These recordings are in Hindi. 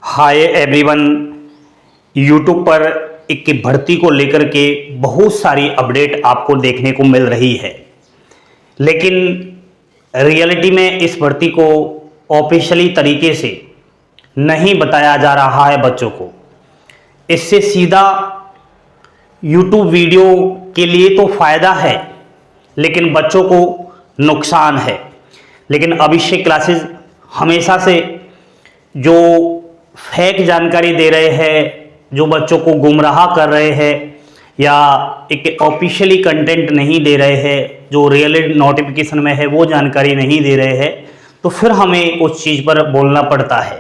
Hi everyone. यूट्यूब पर एक भर्ती को लेकर के बहुत सारी अपडेट आपको देखने को मिल रही है, लेकिन रियलिटी में इस भर्ती को ऑफिशियली तरीके से नहीं बताया जा रहा है बच्चों को। इससे सीधा यूट्यूब वीडियो के लिए तो फ़ायदा है, लेकिन बच्चों को नुकसान है। लेकिन अभिषेक क्लासेस हमेशा से जो फेक जानकारी दे रहे हैं, जो बच्चों को गुमराह कर रहे हैं या एक ऑफिशियली कंटेंट नहीं दे रहे हैं, जो रियल नोटिफिकेशन में है वो जानकारी नहीं दे रहे हैं, तो फिर हमें उस चीज़ पर बोलना पड़ता है।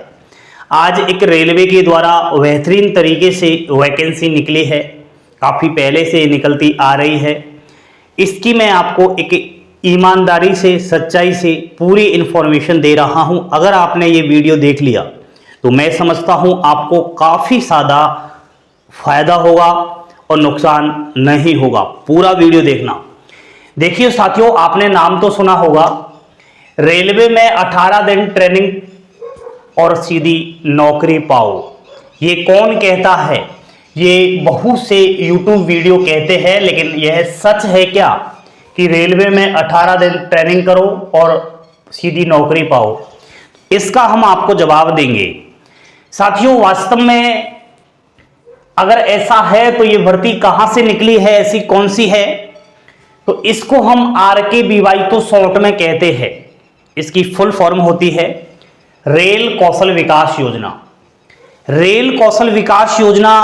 आज एक रेलवे के द्वारा बेहतरीन तरीके से वैकेंसी निकली है, काफ़ी पहले से निकलती आ रही है। इसकी मैं आपको एक ईमानदारी से, सच्चाई से पूरी इन्फॉर्मेशन दे रहा हूं। अगर आपने ये वीडियो देख लिया तो मैं समझता हूं आपको काफ़ी ज़्यादा फायदा होगा और नुकसान नहीं होगा। पूरा वीडियो देखना। देखिए साथियों, आपने नाम तो सुना होगा, रेलवे में 18 दिन ट्रेनिंग और सीधी नौकरी पाओ। ये कौन कहता है? ये बहुत से यूट्यूब वीडियो कहते हैं, लेकिन यह सच है क्या कि रेलवे में 18 दिन ट्रेनिंग करो और सीधी नौकरी पाओ? इसका हम आपको जवाब देंगे। साथियों, वास्तव में अगर ऐसा है तो ये भर्ती कहां से निकली है, ऐसी कौन सी है? तो इसको हम RKBY तो शॉर्ट में कहते हैं। इसकी फुल फॉर्म होती है रेल कौशल विकास योजना। रेल कौशल विकास योजना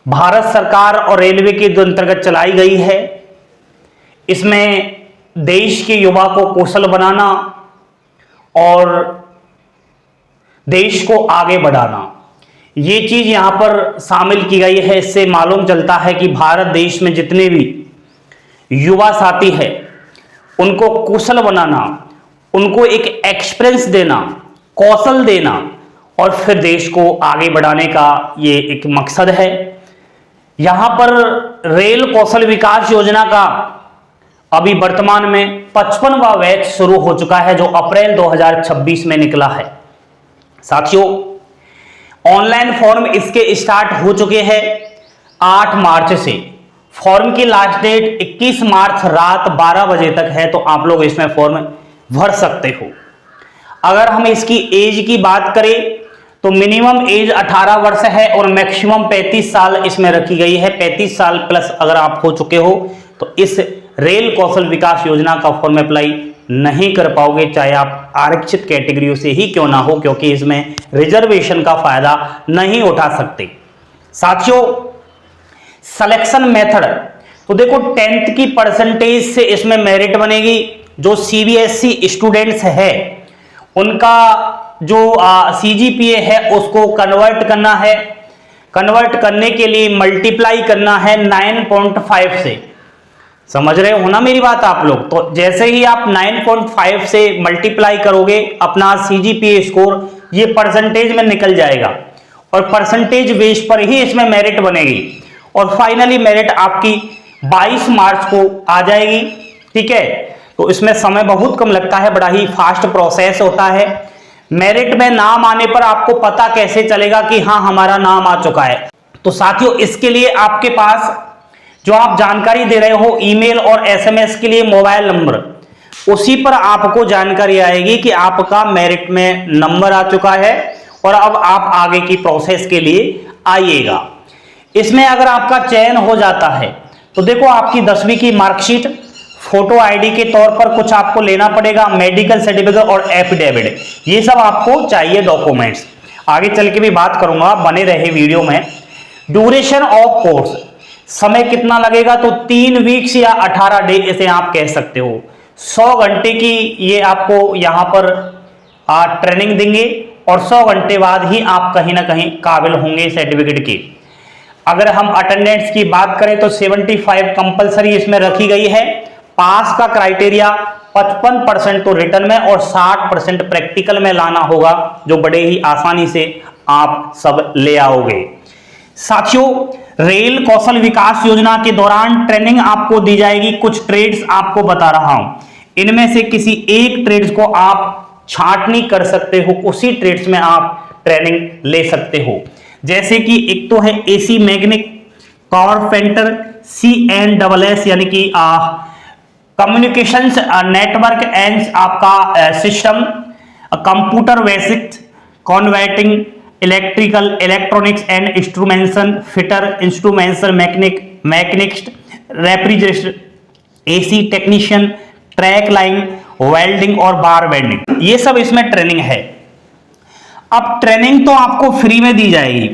भारत सरकार और रेलवे के अंतर्गत चलाई गई है। इसमें देश के युवा को कौशल बनाना और देश को आगे बढ़ाना, ये चीज यहां पर शामिल की गई है। इससे मालूम चलता है कि भारत देश में जितने भी युवा साथी हैं उनको कौशल बनाना, उनको एक एक्सपीरियंस देना, कौशल देना और फिर देश को आगे बढ़ाने का ये एक मकसद है। यहां पर रेल कौशल विकास योजना का अभी वर्तमान में 55वां बैच शुरू हो चुका है, जो अप्रैल 2026 में निकला है। साथियों, ऑनलाइन फॉर्म इसके स्टार्ट हो चुके हैं 8 मार्च से। फॉर्म की लास्ट डेट 21 मार्च रात 12 बजे तक है, तो आप लोग इसमें फॉर्म भर सकते हो। अगर हम इसकी एज की बात करें तो मिनिमम एज 18 वर्ष है और मैक्सिमम 35 साल इसमें रखी गई है। 35 साल प्लस अगर आप हो चुके हो तो इस रेल कौशल विकास योजना का फॉर्म अप्लाई नहीं कर पाओगे, चाहे आप आरक्षित कैटेगरी से ही क्यों ना हो, क्योंकि इसमें रिजर्वेशन का फायदा नहीं उठा सकते। साथियों, सिलेक्शन मेथड तो देखो, 10th की परसेंटेज से इसमें मेरिट बनेगी। जो CBSE स्टूडेंट्स है उनका जो CGPA है उसको कन्वर्ट करना है। कन्वर्ट करने के लिए मल्टीप्लाई करना है 9.5 से। समझ रहे हो ना मेरी बात आप लोग? तो जैसे ही आप 9.5 से मल्टीप्लाई करोगे अपना CGPA स्कोर, ये परसेंटेज में निकल जाएगा और परसेंटेज बेस पर ही इसमें मेरिट बनेगी और फाइनली मेरिट आपकी 22 मार्च को आ जाएगी। ठीक है, तो इसमें समय बहुत कम लगता है, बड़ा ही फास्ट प्रोसेस होता है। मेरिट में नाम आने पर आपको पता कैसे चलेगा कि हाँ हमारा नाम आ चुका है? तो साथियों, इसके लिए आपके पास जो आप जानकारी दे रहे हो ईमेल और SMS के लिए मोबाइल नंबर, उसी पर आपको जानकारी आएगी कि आपका मेरिट में नंबर आ चुका है और अब आप आगे की प्रोसेस के लिए आइएगा। इसमें अगर आपका चयन हो जाता है तो देखो, आपकी 10वीं की मार्कशीट, फोटो ID के तौर पर कुछ आपको लेना पड़ेगा, मेडिकल सर्टिफिकेट और एफिडेविट, ये सब आपको चाहिए डॉक्यूमेंट्स। आगे चल के भी बात करूंगा, बने रहे वीडियो में। ड्यूरेशन ऑफ कोर्स, समय कितना लगेगा? तो 3 वीक्स या 18 डे इसे आप कह सकते हो। 100 घंटे की ये आपको यहाँ पर ट्रेनिंग देंगे और 100 घंटे बाद ही आप कहीं ना कहीं काबिल होंगे सर्टिफिकेट के। अगर हम अटेंडेंस की बात करें तो 75 कंपलसरी इसमें रखी गई है। पास का क्राइटेरिया 55% तो रिटर्न में और 60% प्रैक्टिकल में लाना होगा, जो बड़े ही आसानी से आप सब ले आओगे। साथियों, रेल कौशल विकास योजना के दौरान ट्रेनिंग आपको दी जाएगी। कुछ ट्रेड्स आपको बता रहा हूं, इनमें से किसी एक ट्रेड्स को आप छांटनी कर सकते हो, उसी ट्रेड्स में आप ट्रेनिंग ले सकते हो। जैसे कि एक तो है एसी मैकेनिक कारपेंटर CNSS यानी कि कम्युनिकेशंस नेटवर्क एंड आपका system, computer basics, converting, electrical electronics and instrumentation fitter, instrumentation machinist, refrigerator, AC technician, track line, welding और बार वेल्डिंग, ये सब इसमें ट्रेनिंग है। अब ट्रेनिंग तो आपको फ्री में दी जाएगी,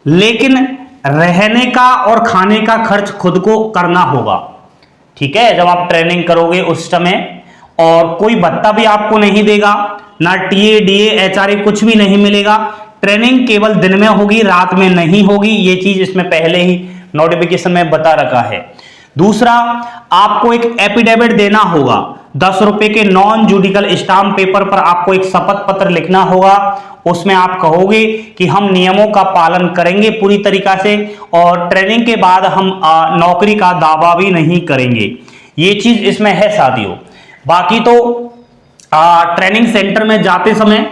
लेकिन रहने का और खाने का खर्च खुद को करना होगा। ठीक है, जब आप ट्रेनिंग करोगे उस समय, और कोई भत्ता भी आपको नहीं देगा, ना टीए डीए HRA कुछ भी नहीं मिलेगा। ट्रेनिंग केवल दिन में होगी, रात में नहीं होगी, ये चीज इसमें पहले ही नोटिफिकेशन में बता रखा है। दूसरा, आपको एक एफिडेविट देना होगा, 10 रुपए के नॉन जुडिकल स्टाम्प पेपर पर आपको एक शपथ पत्र लिखना होगा। उसमें आप कहोगे कि हम नियमों का पालन करेंगे पूरी तरीका से, और ट्रेनिंग के बाद हम नौकरी का दावा भी नहीं करेंगे। ये चीज इसमें है साथियों। बाकी तो ट्रेनिंग सेंटर में जाते समय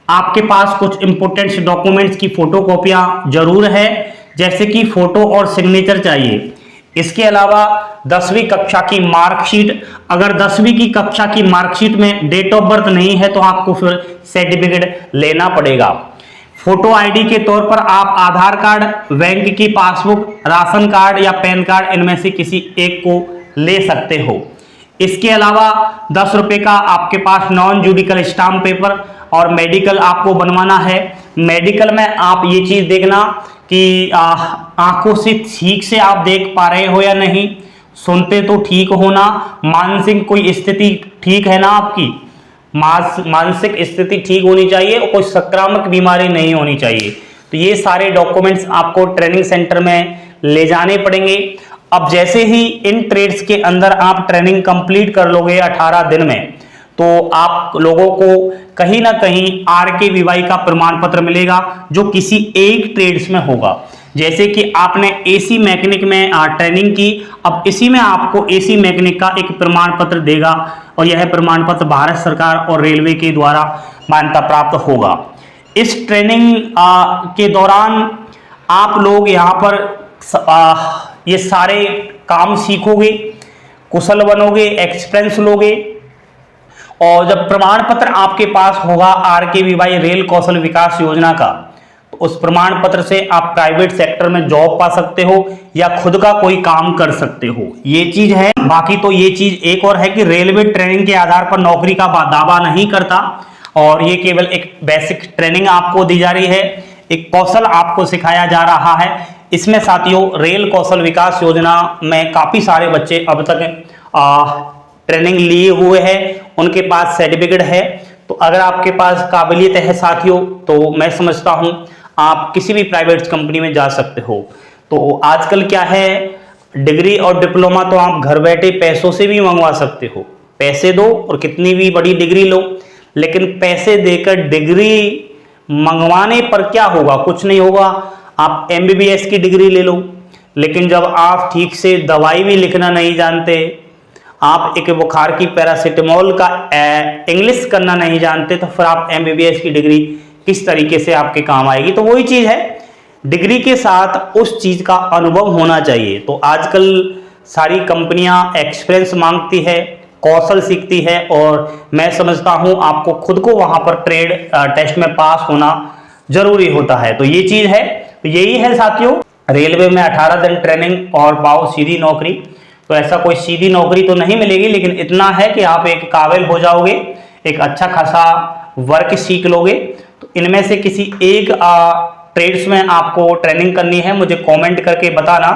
आपके पास कुछ इंपोर्टेंट डॉक्यूमेंट्स की फोटोकॉपियां जरूर है, जैसे कि फोटो और सिग्नेचर चाहिए। इसके अलावा 10वीं कक्षा की मार्कशीट, अगर 10वीं की कक्षा की मार्कशीट में डेट ऑफ बर्थ नहीं है तो आपको फिर सर्टिफिकेट लेना पड़ेगा। फोटो आईडी के तौर पर आप आधार कार्ड, बैंक की पासबुक, राशन कार्ड या पैन कार्ड, इनमें से किसी एक को ले सकते हो। इसके अलावा 10 रुपए का आपके पास नॉन जुडिकल स्टाम्प पेपर, और मेडिकल आपको बनवाना है। मेडिकल में आप ये चीज देखना कि आंखों से ठीक से आप देख पा रहे हो या नहीं, सुनते तो ठीक होना, मानसिक कोई स्थिति ठीक है ना आपकी, मानसिक स्थिति ठीक होनी चाहिए, और कोई संक्रामक बीमारी नहीं होनी चाहिए। तो ये सारे डॉक्यूमेंट्स आपको ट्रेनिंग सेंटर में ले जाने पड़ेंगे। अब जैसे ही इन ट्रेड्स के अंदर आप ट्रेनिंग कंप्लीट कर लोगे 18 दिन में, तो आप लोगों को कहीं ना कहीं RKVY का प्रमाण पत्र मिलेगा, जो किसी एक ट्रेड्स में होगा। जैसे कि आपने AC मैकेनिक में ट्रेनिंग की, अब इसी में आपको AC मैकेनिक का एक प्रमाण पत्र देगा, और यह प्रमाण पत्र भारत सरकार और रेलवे के द्वारा मान्यता प्राप्त होगा। इस ट्रेनिंग के दौरान आप लोग यहाँ पर ये सारे काम सीखोगे, कुशल बनोगे, एक्सपीरियंस लोगे, और जब प्रमाण पत्र आपके पास होगा RKVY रेल कौशल विकास योजना का, तो उस प्रमाण पत्र से आप प्राइवेट सेक्टर में जॉब पा सकते हो या खुद का कोई काम कर सकते हो। ये चीज है। बाकी तो ये चीज एक और है कि रेलवे ट्रेनिंग के आधार पर नौकरी का दावा नहीं करता, और ये केवल एक बेसिक ट्रेनिंग आपको दी जा रही है, एक कौशल आपको सिखाया जा रहा है। इसमें साथियों रेल कौशल विकास योजना में काफी सारे बच्चे अब तक ट्रेनिंग लिए हुए हैं, उनके पास सर्टिफिकेट है। तो अगर आपके पास काबिलियत है साथियों, तो मैं समझता हूं आप किसी भी प्राइवेट कंपनी में जा सकते हो। तो आजकल क्या है, डिग्री और डिप्लोमा तो आप घर बैठे पैसों से भी मंगवा सकते हो। पैसे दो और कितनी भी बड़ी डिग्री लो, लेकिन पैसे देकर डिग्री मंगवाने पर क्या होगा, कुछ नहीं होगा। आप MBBS की डिग्री ले लो, लेकिन जब आप ठीक से दवाई भी लिखना नहीं जानते, आप एक बुखार की पैरासिटामोल का इंग्लिश करना नहीं जानते, तो फिर आप MBBS की डिग्री किस तरीके से आपके काम आएगी। तो वही चीज है, डिग्री के साथ उस चीज का अनुभव होना चाहिए। तो आजकल सारी कंपनियां एक्सपीरियंस मांगती है, कौशल सीखती है, और मैं समझता हूं आपको खुद को वहां पर ट्रेड टेस्ट में पास होना जरूरी होता है। तो ये चीज है। तो यही है साथियों, रेलवे में 18 दिन ट्रेनिंग और पाओ सीधी नौकरी। तो ऐसा कोई सीधी नौकरी तो नहीं मिलेगी, लेकिन इतना है कि आप एक काबिल हो जाओगे, एक अच्छा खासा वर्क सीख लोगे। तो इनमें से किसी एक ट्रेड्स में आपको ट्रेनिंग करनी है। मुझे कमेंट करके बताना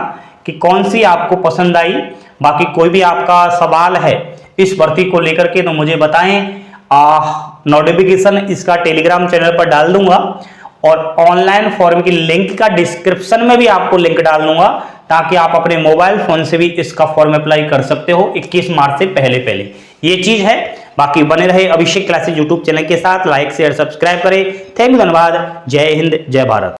कि कौन सी आपको पसंद आई। बाकी कोई भी आपका सवाल है इस भर्ती को लेकर के तो मुझे बताएं। नोटिफिकेशन इसका टेलीग्राम चैनल पर डाल दूंगा, और ऑनलाइन फॉर्म की लिंक का डिस्क्रिप्शन में भी आपको लिंक डाल दूंगा, ताकि आप अपने मोबाइल फोन से भी इसका फॉर्म अप्लाई कर सकते हो 21 मार्च से पहले। ये चीज है। बाकी बने रहे अभिषेक क्लासेस यूट्यूब चैनल के साथ, लाइक शेयर सब्सक्राइब करें। थैंक यू, धन्यवाद। जय हिंद, जय भारत।